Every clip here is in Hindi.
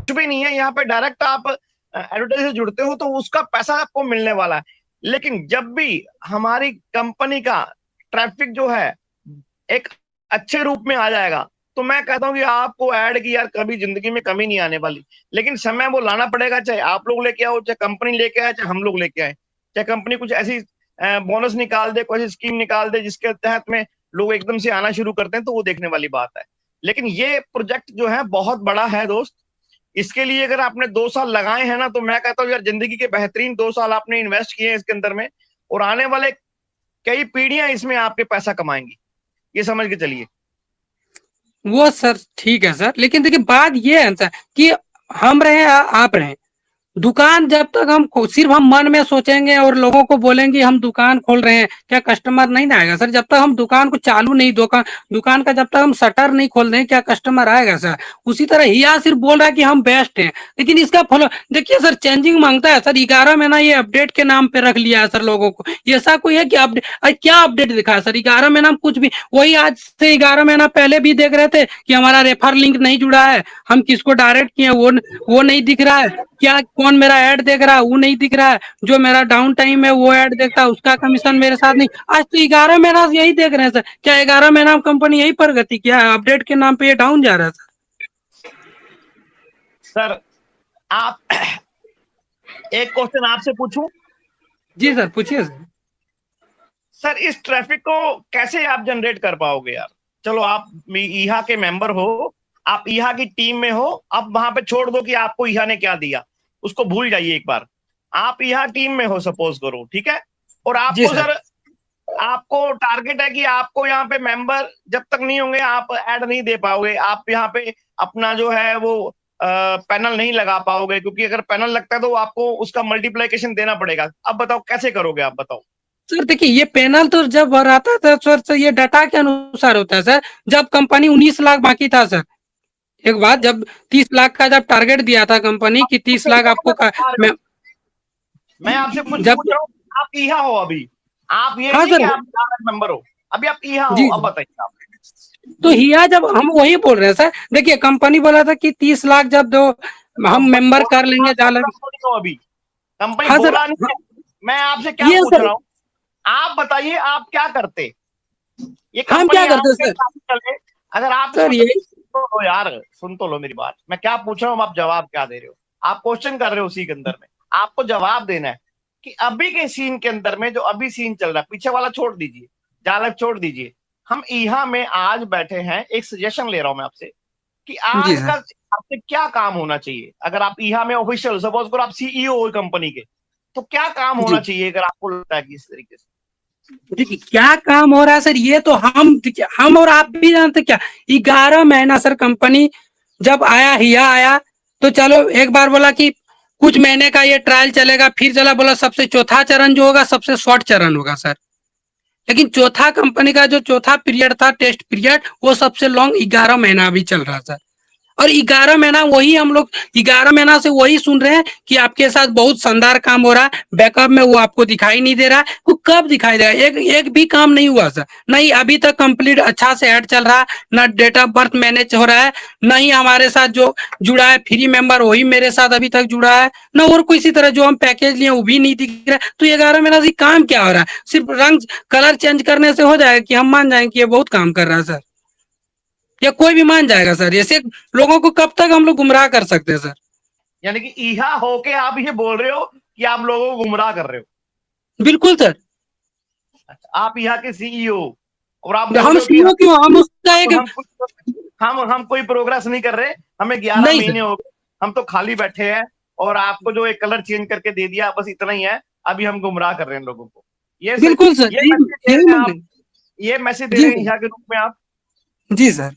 कुछ भी नहीं है यहाँ पे, डायरेक्ट आप एडवर्टाइज से जुड़ते हो तो उसका पैसा आपको मिलने वाला है। लेकिन जब भी हमारी कंपनी का ट्रैफिक जो है एक अच्छे रूप में आ जाएगा, तो मैं कहता हूँ कि आपको ऐड की यार कभी जिंदगी में कमी नहीं आने वाली। लेकिन समय वो लाना पड़ेगा, चाहे आप लोग लेके आओ, चाहे कंपनी लेके आए, चाहे हम लोग लेके आए, चाहे कंपनी कुछ ऐसी बोनस निकाल दे, कोई ऐसी स्कीम निकाल दे जिसके तहत में लोग एकदम से आना शुरू करते हैं, तो वो देखने वाली बात है। लेकिन ये प्रोजेक्ट जो है बहुत बड़ा है दोस्त। इसके लिए अगर आपने 2 साल लगाए हैं ना, तो मैं कहता हूँ यार जिंदगी के बेहतरीन 2 साल आपने इन्वेस्ट किए हैं इसके अंदर में, और आने वाले कई पीढ़ियां इसमें आपके पैसा कमाएंगी, ये समझ के चलिए। वो सर ठीक है सर, लेकिन देखिए बात ये है सर कि हम रहे आप रहे, दुकान जब तक हम सिर्फ हम मन में सोचेंगे और लोगों को बोलेंगे हम दुकान खोल रहे हैं, क्या कस्टमर नहीं आएगा सर? जब तक हम दुकान को चालू नहीं, दुकान का जब तक हम शटर नहीं खोल दें, क्या कस्टमर आएगा सर? उसी तरह हिया सिर्फ बोल रहा है कि हम बेस्ट हैं, लेकिन इसका फॉलो देखिए सर, चेंजिंग मांगता है सर। 11 महीना ये अपडेट के नाम पे रख लिया है सर लोगों को। ऐसा कोई है कि अपडेट, क्या अपडेट दिखा है सर? 11 महीना में कुछ भी वही, आज से 11 महीना पहले भी देख रहे थे कि हमारा रेफर लिंक नहीं जुड़ा है, हम किसको डायरेक्ट किए वो नहीं दिख रहा है, क्या कौन मेरा ऐड देख रहा है वो नहीं दिख रहा है, जो मेरा डाउन टाइम है वो ऐड देखता है उसका कमीशन मेरे साथ नहीं। आज तो 11 महीना से यही देख रहे हैं सर, क्या 11 महीना कंपनी यही प्रगति किया है? अपडेट के नाम पे ये डाउन जा रहा है सर। सर आप एक क्वेश्चन आपसे पूछूं? जी सर पूछिए सर। सर इस ट्रैफिक को कैसे आप जनरेट कर पाओगे यार? चलो आप ईहा के मेंबर हो, आप ईहा की टीम में हो, अब वहां पे छोड़ दो कि आपको ईहा ने क्या दिया, उसको भूल जाइए एक बार। आप ईहा टीम में हो सपोज करो, ठीक है, और आपको सर आपको टारगेट है कि आपको यहाँ पे मेंबर जब तक नहीं होंगे आप ऐड नहीं दे पाओगे, आप यहाँ पे अपना जो है वो पैनल नहीं लगा पाओगे, क्योंकि अगर पैनल लगता है तो आपको उसका मल्टीप्लिकेशन देना पड़ेगा। अब बताओ कैसे करोगे, आप बताओ। सर देखिए ये पैनल तो जब भराता था सर, ये डाटा के अनुसार होता है सर। जब कंपनी 19 लाख बाकी था सर, एक बात, जब 30 लाख का जब टारगेट दिया था कंपनी की 30 लाख आपको मैं आपसे कुछ जब पूछ रहा हूँ, आप ईहा हो अभी, आप ये हाँ नहीं कि सर आप मेंबर हो, अभी आप ईहा हो, जी, अब बताइए आप। तो हिया जब हम वही बोल रहे हैं सर, देखिए कंपनी बोला था कि 30 लाख जब दो हम कंपनी मेंबर कर बोला, लेंगे आप डालर। मेंबर थोड़ी हो अभी, कंपनी हाँ सर बोला नहीं है। मैं आपसे क्या ये पूछ सर, रहा हूँ, आप बताइए आप क्या करते, ये हम क्या कंपनी करते आपके सर? साथ चले, अगर आप सर इसको यही सुन तो लो यार, सुन तो लो मेरी बात, मैं क्या पूछ रहा हूँ आप जवाब क्या दे रहे हो, आप क्वेश्चन कर रहे हो उसी के अंदर में, आपको जवाब देना है कि अभी के सीन के अंदर में जो अभी सीन चल रहा है, पीछे वाला छोड़ दीजिए, जालक छोड़ दीजिए, हम ईहा में आज बैठे हैं, एक सजेशन ले रहा हूं मैं आपसे कि जी आज का सर। आपसे क्या काम होना चाहिए। अगर आप ईहा में ऑफिशियल सपोज करो आप सीईओ हो कंपनी के, तो क्या काम होना जी चाहिए अगर आपको लगता है कि इस तरीके से। देखिए क्या काम हो रहा है सर, ये तो हम देखिए, हम और आप भी जानते क्या, 11 महीना सर कंपनी जब आया हिया आया, तो चलो एक बार बोला कि कुछ महीने का ये ट्रायल चलेगा, फिर चला बोला सबसे चौथा चरण जो होगा सबसे शॉर्ट चरण होगा सर। लेकिन चौथा कंपनी का जो चौथा पीरियड था टेस्ट पीरियड, वो सबसे लॉन्ग 11 महीना भी चल रहा था। और 11 महीना वही हम लोग 11 महीना से वही सुन रहे हैं कि आपके साथ बहुत शानदार काम हो रहा है, बैकअप में वो आपको दिखाई नहीं दे रहा है। वो कब दिखाई देगा? एक भी काम नहीं हुआ सर, नहीं अभी तक कंप्लीट अच्छा से ऐड चल रहा है, ना डेट ऑफ बर्थ मैनेज हो रहा है, नहीं हमारे साथ जो जुड़ा है फ्री मेंबर वही मेरे साथ अभी तक जुड़ा है, ना और किसी तरह जो हम पैकेज लिए वो भी नहीं दिख रहा है। तो 11 महीना से काम क्या हो रहा है? सिर्फ रंग कलर चेंज करने से हो जाएगा कि हम मान जाएंगे कि ये बहुत काम कर रहा है सर? या कोई भी मान जाएगा सर? ऐसे लोगों को कब तक हम लोग गुमराह कर सकते हैं सर? यानी कि ईहा होके आप ये बोल रहे हो कि आप लोगों को गुमराह कर रहे हो। बिल्कुल सर। अच्छा, आप यहाँ के सीईओ और आप बोल हम रहे हो कि सीईओ क्यों, हम उसका एक हम कोई प्रोग्रेस नहीं कर रहे, हमें 11 नहीं महीने सर। हो गए, हम तो खाली बैठे हैं, और आपको जो एक कलर चेंज करके दे दिया बस इतना ही है, अभी हम गुमराह कर रहे हैं लोगों को। बिल्कुल सर, ये यही मैसेज दे यही रहे हैं मान आप, लेंगे। ये मैसेज दे जी रहे हैं सर। यहाँ के रूप में आप। जी सर।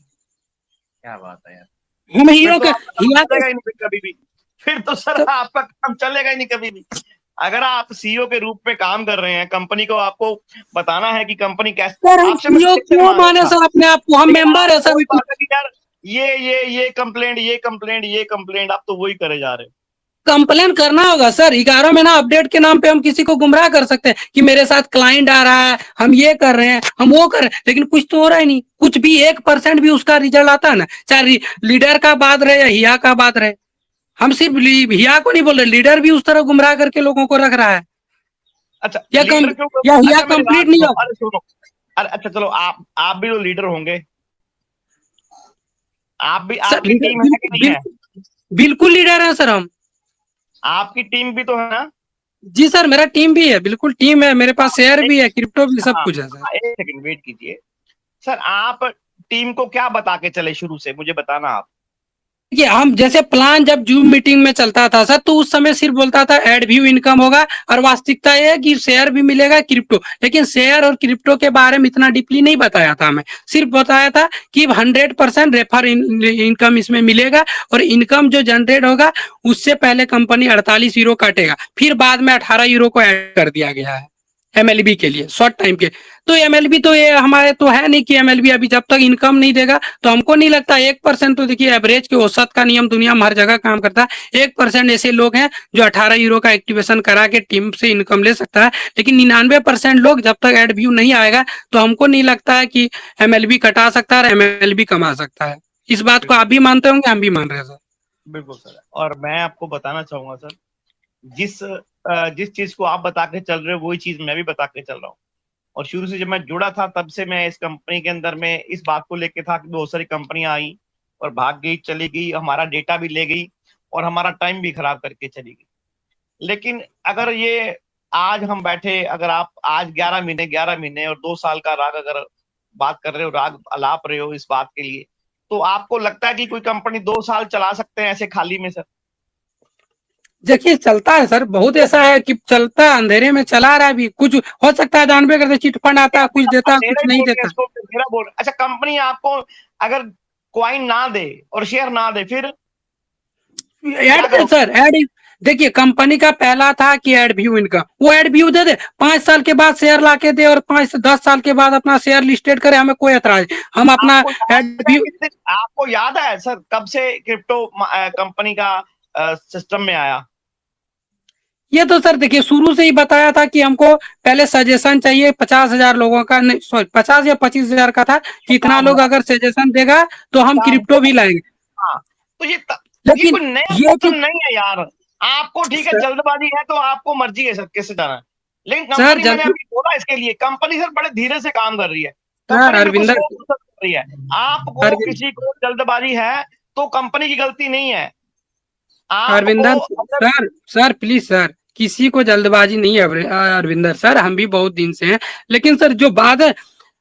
क्या बात है यार, हम फिर हीरो तो का आपका काम हिया का चलेगा ही नहीं फिर कभी भी, फिर तो सर सर, आपका काम चलेगा ही नहीं कभी भी। अगर आप सीईओ के रूप में काम कर रहे हैं, कंपनी को आपको बताना है कि कंपनी कैसे, सर हम आपसे मैं सीईओ सजेशन क्यों मांग माने रहा था, सर अपने आप को? हम लेकिन मेंबर है आपने सर। वही बात है कि यार ये कंप्लेंट, ये कंप्लेंट, ये कंप्लेंट, आप तो वही करे जा रहे हो। कंप्लेन करना होगा सर, 11 महीना अपडेट के नाम पे हम किसी को गुमराह कर सकते हैं कि मेरे साथ क्लाइंट आ रहा है, हम ये कर रहे हैं, हम वो कर रहे हैं, लेकिन कुछ तो हो रहा ही नहीं। कुछ भी 1% भी उसका रिजल्ट आता है ना, चाहे लीडर का बात रहे या हिया का बात रहे। हम सिर्फ हिया को नहीं बोल रहे, लीडर भी उस तरह गुमराह करके लोगों को रख रहा है। अच्छा या लीडर क्यों? या हिया अच्छा मेरी बात कंप्लीट नहीं सुनो, होगा। अरे सुनो, अरे अच्छा चलो, आप भी तो लीडर होंगे, आप भी, सर आपकी लीडर टीम है कि नहीं है? बिल्कुल लीडर है सर हम। आपकी टीम भी तो है ना? जी सर, मेरा टीम भी है, बिल्कुल टीम है, मेरे पास शेयर एक, भी है, क्रिप्टो भी, सब हाँ कुछ है सर। हाँ, एक सेकंड वेट कीजिए सर। आप टीम को क्या बता के चले शुरू से, मुझे बताना आप। देखिए, हम जैसे प्लान जब जूम मीटिंग में चलता था सर, तो उस समय सिर्फ बोलता था एड व्यू इनकम होगा, और वास्तविकता ये है कि शेयर भी मिलेगा क्रिप्टो, लेकिन शेयर और क्रिप्टो के बारे में इतना डीपली नहीं बताया था हमें। सिर्फ बताया था कि 100% रेफर इनकम इसमें मिलेगा, और इनकम जो जनरेट होगा उससे पहले कंपनी 48 यूरो काटेगा, फिर बाद में 18 यूरो को ऐड कर दिया गया है एमएलबी के लिए, शॉर्ट टाइम के। तो एमएलबी तो ये हमारे तो है नहीं कि एमएलबी अभी जब तक इनकम नहीं देगा, तो हमको नहीं लगता 1%, तो देखिए एवरेज के औसत का नियम दुनिया में हर जगह काम करता है। 1% ऐसे लोग हैं जो 18 यूरो का एक्टिवेशन करा के टीम से इनकम ले सकता है, लेकिन 99% लोग जब तक एड व्यू नहीं आएगा, तो हमको नहीं लगता है कि एमएलबी कटा सकता है और एमएलबी कमा सकता है। इस बात को आप भी मानते होंगे, हम भी मान रहे हैं सर। बिल्कुल सर, और मैं आपको बताना चाहूंगा सर, जिस चीज को आप बता के चल रहे हो वही चीज मैं भी बता के चल रहा हूँ। और शुरू से जब मैं जुड़ा था तब से मैं इस कंपनी के अंदर में इस बात को लेके था कि बहुत सारी कंपनियां आई और भाग गई, चली गई, हमारा डेटा भी ले गई और हमारा टाइम भी खराब करके चली गई। लेकिन अगर ये आज हम बैठे, अगर आप आज 11 महीने और 2 साल का राग अगर बात कर रहे हो, राग अलाप रहे हो इस बात के लिए, तो आपको लगता है कि कोई कंपनी 2 साल चला सकते हैं ऐसे खाली में सर? देखिए चलता है सर, बहुत ऐसा है कि चलता है, अंधेरे में चला रहा है, भी कुछ हो सकता है जानबे करते चिट फंड आता है, कुछ देता है, मेरा कुछ ही नहीं बोल रहे हैं देता। इसको, मेरा बोल रहे हैं। अच्छा कंपनी आपको अगर क्वाइन ना दे और शेयर ना दे, फिर क्या एड करोगे? सर, एड, देखिए कंपनी का पहला था कि एड व्यू इनकम, वो एड व्यू दे दे, 5 साल के बाद शेयर ला के दे, और 5 से 10 साल के बाद अपना शेयर लिस्टेड करे, हमें कोई एतराज नहीं। हम अपना आपको याद एड है व्यू, आपको याद है सर कब से क्रिप्टो कंपनी का सिस्टम में आया? ये तो सर देखिए शुरू से ही बताया था कि हमको पहले सजेशन चाहिए 50,000 लोगों का, नहीं सॉरी 50 या 25,000 का था, कि इतना लोग अगर सजेशन देगा तो हम क्रिप्टो भी लाएंगे। हाँ, तो ये लेकिन कोई नया ये सिस्टम चीज नहीं है यार। आपको ठीक है, सर, जल्दबाजी है तो आपको मर्जी है सर कैसे जाना है, लेकिन सर कंपनी, मैंने जल्दी, अभी बोला इसके लिए, कंपनी सर बड़े धीरे से काम कर रही है। सर कंपनी बिल्कुल अरविंदर, स्लो प्रोसेस कर रही है। आपको किसी को जल्दबाजी है तो कंपनी की गलती नहीं है। आपको अरविंदर अगर सर, सर प्लीज सर, किसी को जल्दबाजी नहीं है अरविंदर सर, हम भी बहुत दिन से हैं। लेकिन सर जो बात है,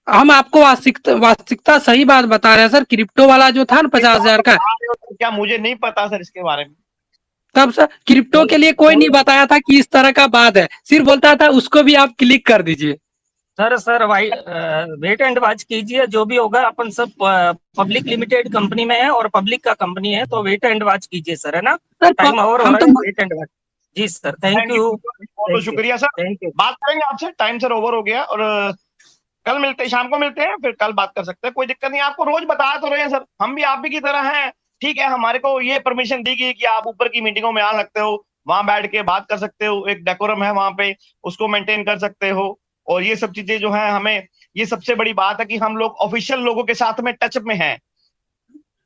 हम आपको वास्तविकता वास्तविकता सही बात बता रहे हैं सर। क्रिप्टो वाला जो था ना एक बात 50,000 का, बता रहे हो तो क्या मुझे नहीं पता सर इसके बारे में? तब सर क्रिप्टो के लिए कोई नहीं बताया था कि इस तरह का बात है, सिर्फ बोलता था उसको भी आप क्लिक कर दीजिए। सर सर भाई वेट एंड वॉच कीजिए, जो भी होगा अपन सब पब्लिक लिमिटेड कंपनी में है और पब्लिक का कंपनी है, तो वेट एंड वॉच कीजिए सर, है ना? सर टाइम ओवर हो हम रहा तो, है, वेट एंड वॉच। जी sir, thank thank you, you. बहुत बहुत थैंक यू। शुक्रिया सर। Thank you. बात करेंगे आपसे, टाइम सर ओवर हो गया, और कल मिलते हैं, शाम को मिलते हैं, फिर कल बात कर सकते हैं, कोई दिक्कत नहीं। आपको रोज बता तो रहे हैं सर, हम भी आप ही की तरह हैं। ठीक है, हमारे को ये परमिशन दी गई कि आप ऊपर की मीटिंगों में आ सकते हो, वहां बैठ के बात कर सकते हो, एक डेकोरम है वहां पे, उसको मेंटेन कर सकते हो। और ये सब चीजें जो है हमें, ये सबसे बड़ी बात है कि हम लोग ऑफिशियल लोगों के साथ में टच में हैं।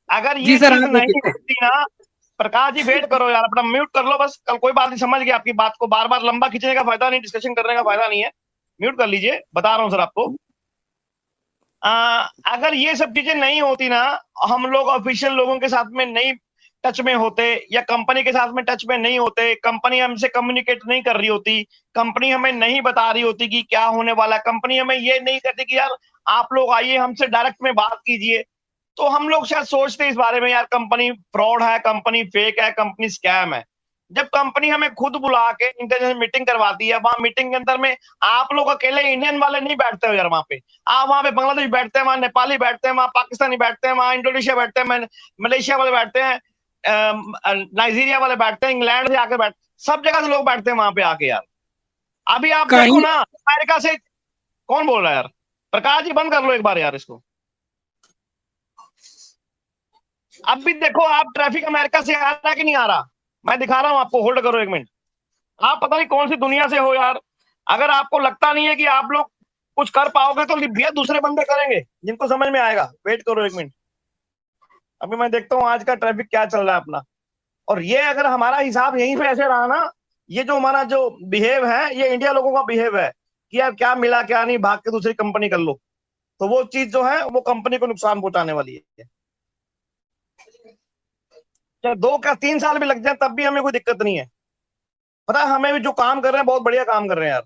अगर जी ये सर चीज आप नहीं देखिए, होती ना, प्रकाश जी वेट करो यार, अपना म्यूट कर लो बस, कल कोई बात नहीं, समझ गया आपकी बात को, बार बार लंबा खींचने का फायदा नहीं, डिस्कशन करने का फायदा नहीं है, म्यूट कर लीजिए, बता रहा हूँ सर आपको। अगर ये सब चीजें नहीं होती ना, हम लोग ऑफिशियल लोगों के साथ में नहीं टच में होते, या कंपनी के साथ में टच में नहीं होते, कंपनी हमसे कम्युनिकेट नहीं कर रही होती, कंपनी हमें नहीं बता रही होती कि क्या होने वाला है, कंपनी हमें ये नहीं कहती कि यार आप लोग आइए हमसे डायरेक्ट में बात कीजिए, तो हम लोग शायद सोचते इस बारे में यार कंपनी फ्रॉड है, कंपनी फेक है, कंपनी स्कैम है। जब कंपनी हमें खुद बुला के इंटेलिजेंस मीटिंग करवाती है, वहां मीटिंग के अंदर में आप लोग अकेले इंडियन वाले नहीं बैठते हो यार वहां पे, आप वहां पे बांग्लादेश बैठते हैं, वहां नेपाली बैठते हैं, वहां पाकिस्तानी बैठते हैं, वहां इंडोनेशिया बैठते हैं, मलेशिया वाले बैठते हैं, नाइजीरिया वाले बैठते हैं, इंग्लैंड से आके बैठ, सब जगह से लोग बैठते हैं वहां पे आके यार। अभी आप देखो कहीं ना, अमेरिका से कौन बोल रहा है यार? प्रकाश जी बंद कर लो एक बार यार इसको। अब भी देखो, आप ट्रैफिक अमेरिका से आ रहा है कि नहीं आ रहा? मैं दिखा रहा हूं आपको, होल्ड करो एक मिनट। आप पता नहीं कौन सी दुनिया से हो यार। अगर आपको लगता नहीं है कि आप लोग कुछ कर पाओगे तो भैया दूसरे बंदे करेंगे जिनको समझ में आएगा। वेट करो एक मिनट, अभी मैं देखता हूँ आज का ट्रैफिक क्या चल रहा है अपना। और ये अगर हमारा हिसाब यहीं पे ऐसे रहा ना, ये जो हमारा जो बिहेव है, ये इंडिया लोगों का बिहेव है कि यार क्या मिला क्या नहीं, भाग के दूसरी कंपनी कर लो, तो वो चीज जो है वो कंपनी को नुकसान पहुंचाने वाली है। चाहे 2 या 3 साल भी लग जाए तब भी हमें कोई दिक्कत नहीं है। पता है, हमें भी जो काम कर रहे हैं बहुत बढ़िया काम कर रहे हैं यार।